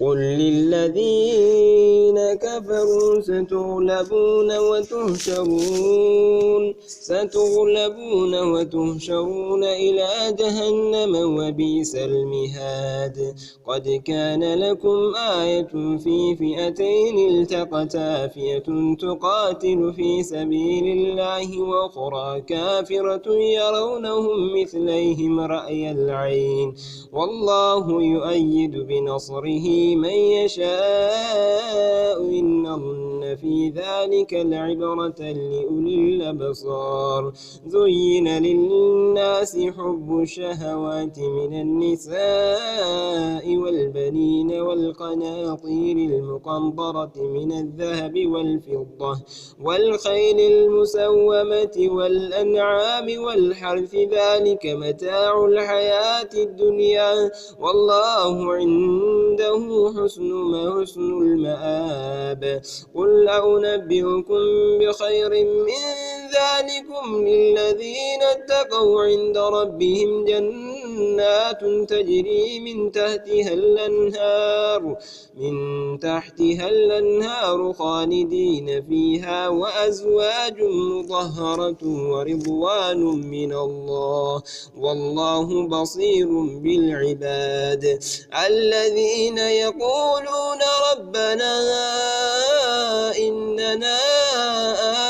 قل للذين كفروا ستغلبون وتهشرون إلى جهنم وبئس المهاد قد كان لكم آية في فئتين التقتا فئة تقاتل في سبيل الله وأخرى كافرة يرونهم مثليهم رأي العين والله يؤيد بنصره من يشاء إن في ذلك لعبرة لأولي الأبصار زين للناس حب الشهوات من النساء والبنين والقناطير المقنطرة من الذهب والفضة والخيل المسومة والأنعام والحرث ذلك متاع الحياة الدنيا والله عنده حسن المآب قل أنبئكم بخير من ذلكم للذين اتقوا عند ربهم جنات تجري من تحتها الأنهار خالدين فيها وأزواج مطهرة ورضوان من الله والله بصير بالعباد الذين يقولون ربنا إننا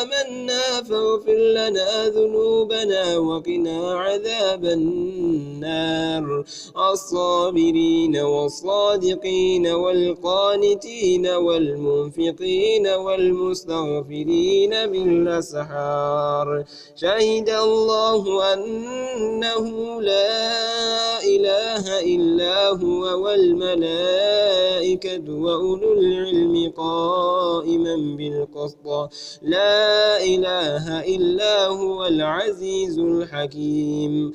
آمنا فاغفر لنا ذنوبنا وقنا عذاب النار الصابرين والصادقين والقانتين والمنفقين والمستغفرين بالأسحار شهد الله أنه لا إله إلا هو والملائكة وأولو العلم قائما بالقسط لا إله إلا هو العزيز الحكيم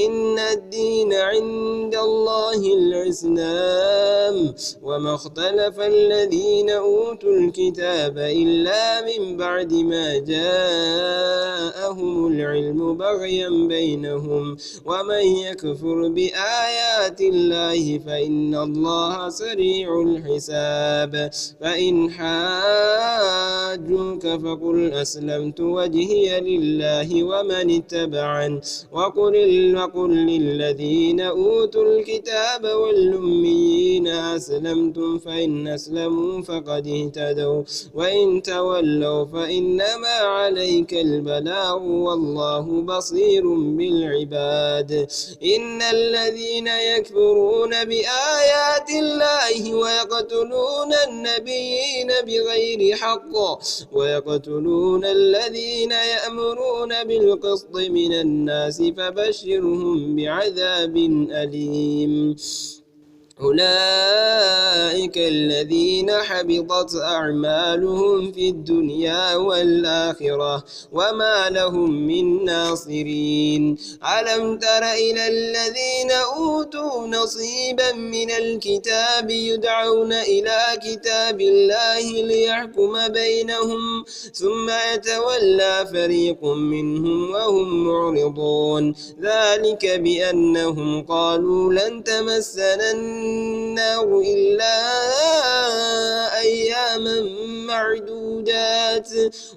إن الدين عند الله الإسلام وما اختلف الذين أوتوا الكتاب إلا من بعد ما جاءهم العلم بغيا بينهم ومن يكفر بآيات الله فإن الله سريع الحساب فإن حاجوك فقل أسلمت وجهي لله ومن اتبعن وقل للذين أوتوا الكتاب والأميين أسلمتم فإن أسلموا فقد اهتدوا وإن تولوا فإنما عليك البلاغ والله بصير بالعباد إن الذين يكفرون بآيات الله ويقتلون النبيين بغير حق ويقتلون الذين يأمرون بالقسط من الناس فبشرهم بعذاب أليم أولئك الذين حبطت أعمالهم في الدنيا والآخرة وما لهم من ناصرين ألم تر إلى الذين أوتوا نصيبا من الكتاب يدعون إلى كتاب الله ليحكم بينهم ثم يتولى فريق منهم وهم معرضون ذلك بأنهم قالوا لن تمسنا النار إلا أياما معدودات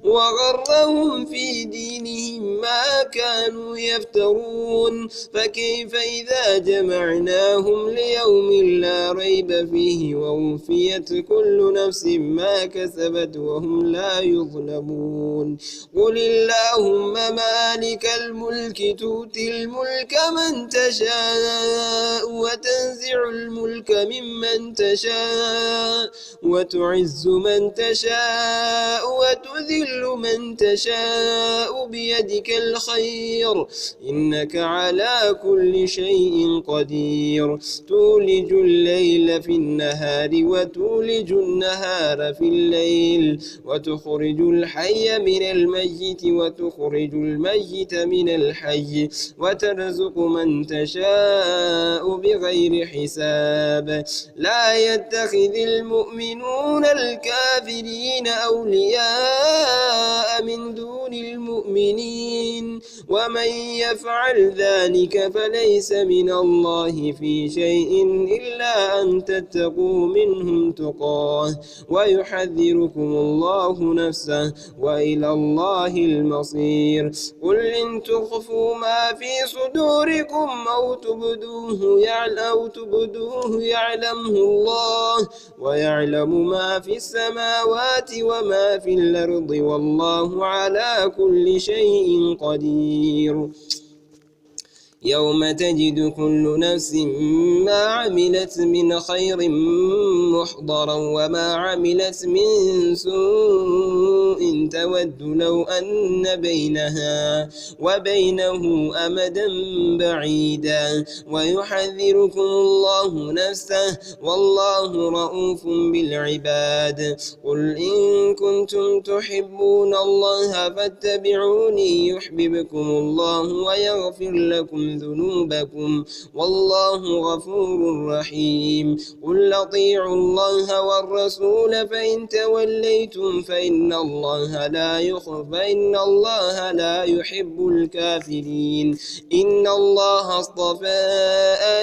وغرهم في دينهم ما كانوا يفترون فكيف إذا جمعناهم ليوم لا ريب فيه ووفيت كل نفس ما كسبت وهم لا يظلمون قل اللهم مالك الملك تؤتي الملك من تشاء وتنزع الملك ممن تشاء وتعز من تشاء وتذل من تشاء بيدك الخير إنك على كل شيء قدير تولج الليل في النهار وتولج النهار في الليل وتخرج الحي من الميت وتخرج الميت من الحي وترزق من تشاء بغير حساب لا يتخذ المؤمنون الكافرين أولياء من دون المؤمنين ومن يفعل ذلك فليس من الله في شيء إلا أن تتقوا منهم تقاه ويحذركم الله نفسه وإلى الله المصير. قل إن تخفوا ما في صدوركم أو تبدوه يعلمه الله ويعلم ما في السماوات وما في الأرض والله على كل شيء قدير. يوم تجد كل نفس ما عملت من خير محضرا وما عملت من سوء تود لو أن بينها وبينه أمدا بعيدا ويحذركم الله نفسه والله رؤوف بالعباد. قل إن كنتم تحبون الله فاتبعوني يحببكم الله ويغفر لكم ذنوبكم والله غفور رحيم. قل أطيعوا الله والرسول فإن توليتم فإن الله لا يحب الكافرين. إن الله اصطفى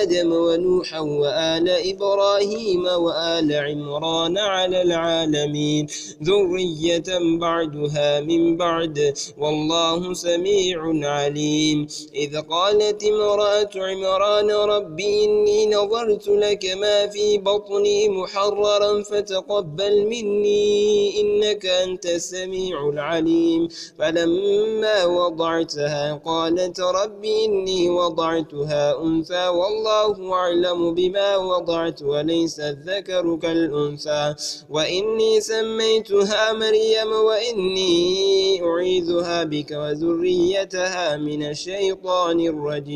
آدم ونوحا وآل إبراهيم وآل عمران على العالمين ذرية بعدها من بعد والله سميع عليم. إذ قالت امرأة عمران رب إني نظرت لك ما في بطني محررا فتقبل مني إنك أنت السميع العليم. فلما وضعتها قالت رب إني وضعتها أنثى والله أعلم بما وضعت وليس الذكر كالأنثى وإني سميتها مريم وإني أعيذها بك وذريتها من الشيطان الرجيم.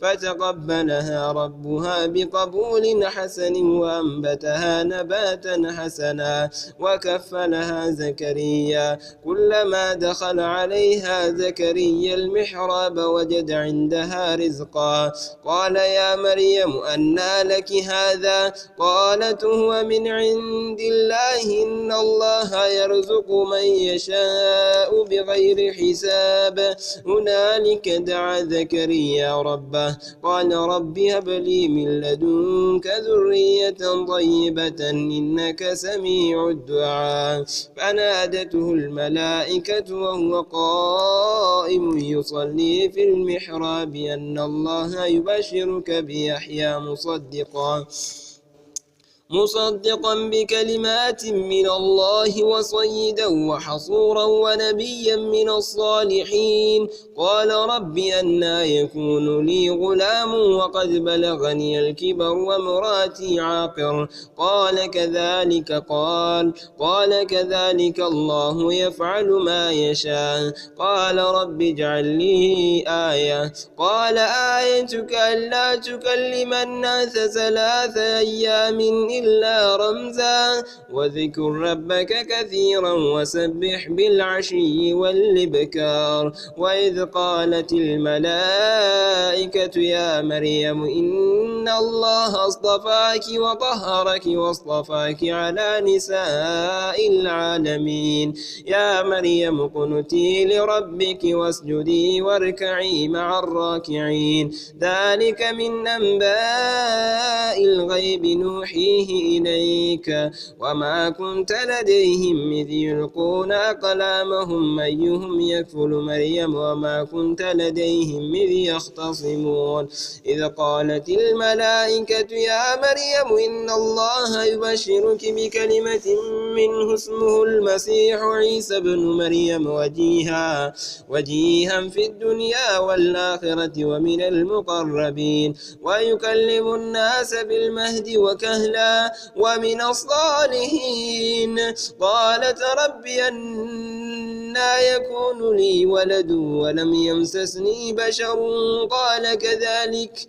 فتقبلها ربها بقبول حسن وأنبتها نباتا حسنا وكفلها زكريا. كلما دخل عليها زكريا المحراب وجد عندها رزقا قال يا مريم أنى لك هذا؟ قالت هو من عند الله إن الله يرزق من يشاء بغير حساب. هنالك دعا زكريا ربه قال رب هب لي من لدنك ذرية طيبة إنك سميع الدعاء. فنادته الملائكة وهو قائم يصلي في المحراب أن الله يبشرك بيحيى مصدقا بكلمات من الله وصيدا وحصورا ونبيا من الصالحين. قال رب أنى يكون لي غلام وقد بلغني الكبر وامرأتي عاقر قال كذلك الله يفعل ما يشاء. قال رب اجعل لي آية قال آيتك ألا تكلم الناس 3 أيام إلا رمزا وذكر ربك كثيرا وسبح بالعشي والإبكار. وإذ قالت الملائكة يا مريم إن الله اصطفاك وطهرك واصطفاك على نساء العالمين. يا مريم اقنتي لربك واسجدي واركعي مع الراكعين. ذلك من أنباء الغيب نوحيه إليك وما كنت لديهم إذ يلقون أقلامهم أيهم يكفل مريم وما كنت لديهم إذ يختصمون. إذ قالت الملائكة يا مريم إن الله يبشرك بكلمة منه اسمه المسيح عيسى بن مريم وجيها في الدنيا والآخرة ومن المقربين ويكلم الناس بالمهد وكهلا ومن الصالحين. قالت رب أنى يكون لي ولد ولم يمسسني بشر قال كذلك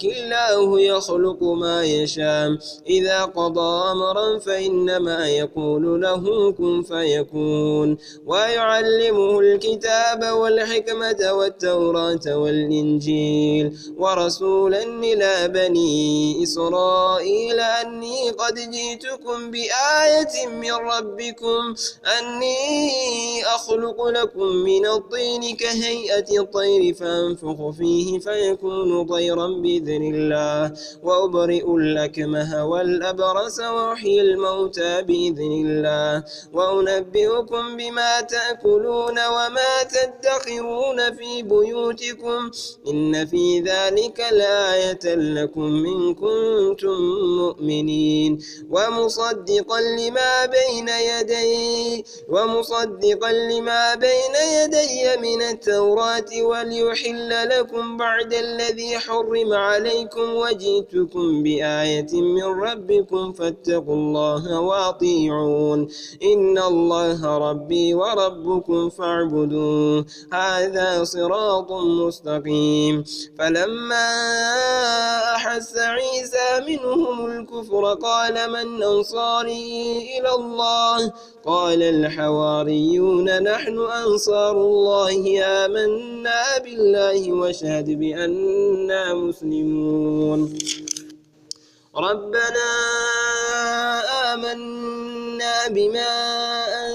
الله يخلق ما يشاء إذا قضى أمرا فإنما يقول له كن فيكون. ويعلمه الكتاب والحكمة والتوراة والإنجيل ورسولا إلى بني إسرائيل أني قد جئتكم بآية من ربكم أني أخلق لكم من الطين كهيئة الطير فأنفخ فيه فيكون طيرا بإذن الله وأبرئ الأكمه والأبرص وأحيي الموتى بإذن الله وأنبئكم بما تأكلون وما تدخرون في بيوتكم إن في ذلك لآية لكم إن كنتم مؤمنين ومصدقا لما بين يدي من التوراة وليحل لكم بعد الذي حرم عليكم وجئتكم بآية من ربكم فاتقوا الله وأطيعون إن الله ربي وربكم فاعبدوه هذا صراط مستقيم فلما أحس عيسى منهم الكفر قال من أنصاري إلى الله قال الحواريون نحن أنصار الله آمنا بالله واشهد بأننا مسلمون ربنا آمنا بما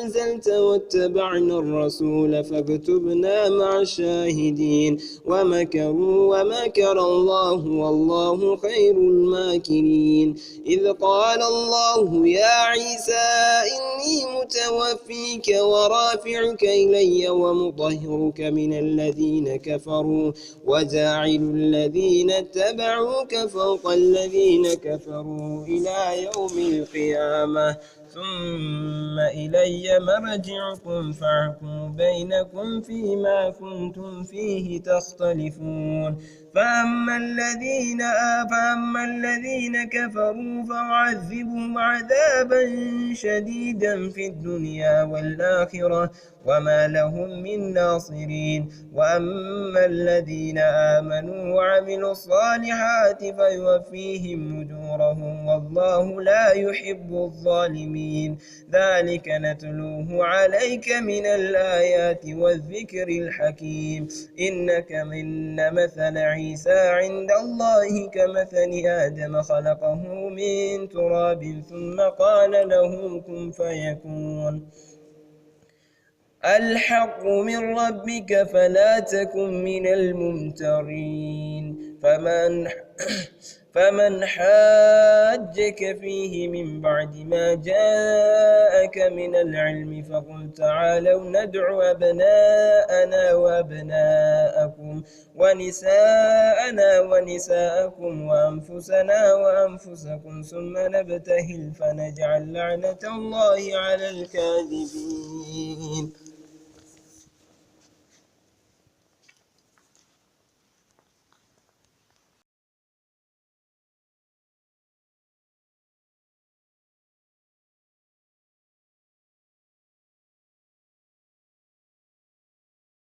أنزلت واتبعنا الرسول فاكتبنا مع الشاهدين ومكروا ومكر الله والله خير الماكرين إذ قال الله يا عيسى إني متوفيك ورافعك إلي ومطهرك من الذين كفروا وجاعل الذين اتبعوك فوق الذين كفروا إلى يوم القيامة ثم إلي مرجعكم فاحكم بينكم فيما كنتم فيه تختلفون فأما الذين كفروا فأعذبهم عذابا شديدا في الدنيا والآخرة وما لهم من ناصرين وأما الذين آمنوا وعملوا الصالحات فيوفيهم أجورهم والله لا يحب الظالمين ذلك نتلوه عليك من الآيات والذكر الحكيم إن مثل عيسى عند الله كمثل آدم خلقه من تراب ثم قال له كن فيكون الحق من ربك فلا تكن من الممترين فمن حاجك فيه من بعد ما جاءك من العلم فقل تعالوا ندع أبناءنا وأبناءكم ونساءنا ونساءكم وأنفسنا وأنفسكم ثم نبتهل فنجعل لعنة الله على الكاذبين